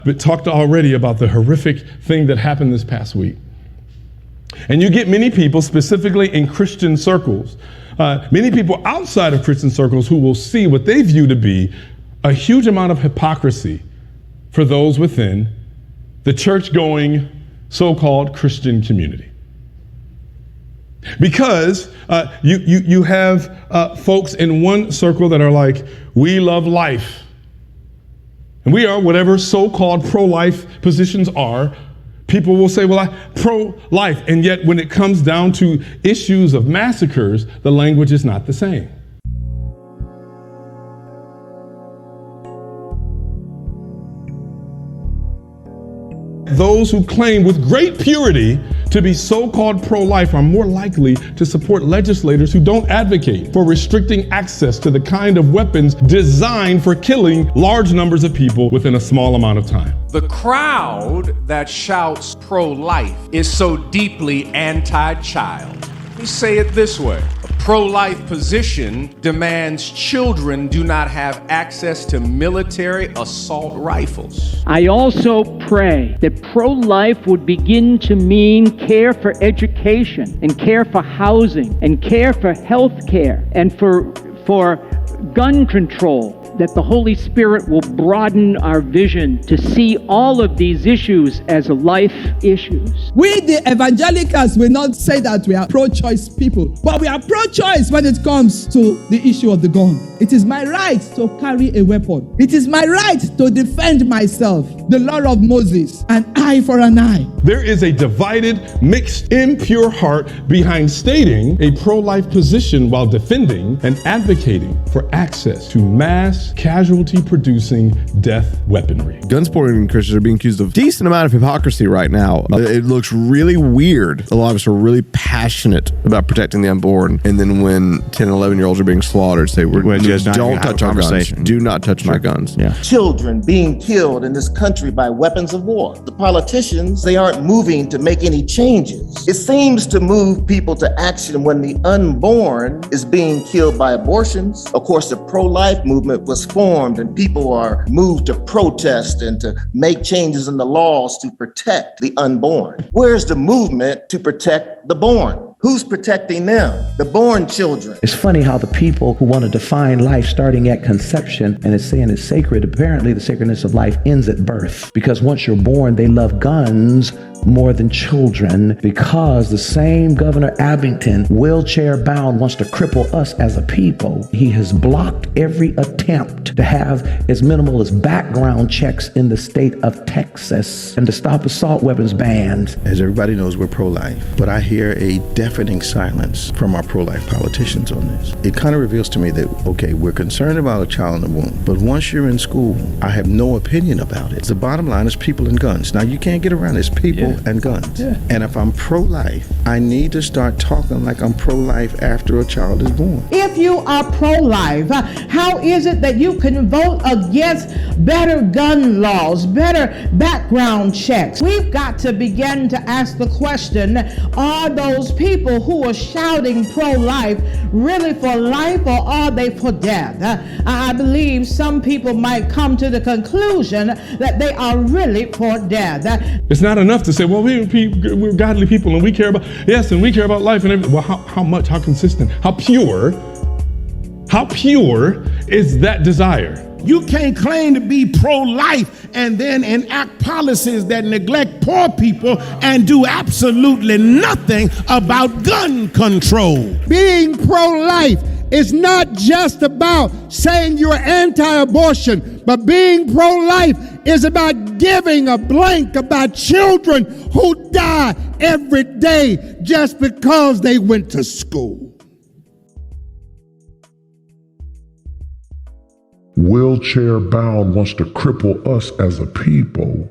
But talked already about the horrific thing that happened this past week. And you get many people, specifically in Christian circles, many people outside of Christian circles who will see what they view to be a huge amount of hypocrisy for those within the church-going, so-called Christian community. Because you have folks in one circle that are like, we love life. And we are whatever so-called pro-life positions are. People will say, well, I'm pro-life. And yet when it comes down to issues of massacres, the language is not the same. Those who claim with great purity to be so-called pro-life are more likely to support legislators who don't advocate for restricting access to the kind of weapons designed for killing large numbers of people within a small amount of time. The crowd that shouts pro-life is so deeply anti-child. Let me say it this way. Pro-life position demands children do not have access to military assault rifles. I also pray that pro-life would begin to mean care for education and care for housing and care for health care and for gun control, that the Holy Spirit will broaden our vision to see all of these issues as life issues. We, the evangelicals, will not say that we are pro-choice people, but we are pro-choice when it comes to the issue of the gun. It is my right to carry a weapon. It is my right to defend myself. The law of Moses, an eye for an eye. There is a divided, mixed, impure heart behind stating a pro-life position while defending and advocating for access to mass casualty-producing death weaponry. Gun-sporting Christians are being accused of a decent amount of hypocrisy right now. It looks really weird. A lot of us are really passionate about protecting the unborn, and then when 10 and 11-year-olds are being slaughtered, say, don't touch our guns. Do not touch my guns. Yeah. Children being killed in this country by weapons of war. The politicians, they aren't moving to make any changes. It seems to move people to action when the unborn is being killed by abortions. Of course, the pro-life movement was formed and people are moved to protest and to make changes in the laws to protect the unborn. Where's the movement to protect the born? Who's protecting them? The born children. It's funny how the people who want to define life starting at conception and it's saying it's sacred, apparently the sacredness of life ends at birth. Because once you're born, they love guns more than children, because the same Governor Abington, wheelchair bound, wants to cripple us as a people. He has blocked every attempt to have as minimal as background checks in the state of Texas and to stop assault weapons bans. As everybody knows, we're pro-life, but I hear a deafening silence from our pro-life politicians on this. It kind of reveals to me that, okay, we're concerned about a child in the womb, but once you're in school, I have no opinion about it. The bottom line is people and guns. Now, you can't get around it. It's people and guns. Yeah. And if I'm pro-life, I need to start talking like I'm pro-life after a child is born. If you are pro-life, how is it that you can vote against better gun laws, better background checks? We've got to begin to ask the question, are those people who are shouting pro-life really for life, or are they for death? I believe some people might come to the conclusion that they are really for death. It's not enough to say, well, we're godly people and we care about, yes, and we care about life and everything. Well, how much, how consistent, how pure is that desire? You can't claim to be pro-life and then enact policies that neglect poor people and do absolutely nothing about gun control. Being pro-life is not just about saying you're anti-abortion, but being pro-life is about giving a blank about children who die every day just because they went to school. Wheelchair bound wants to cripple us as a people.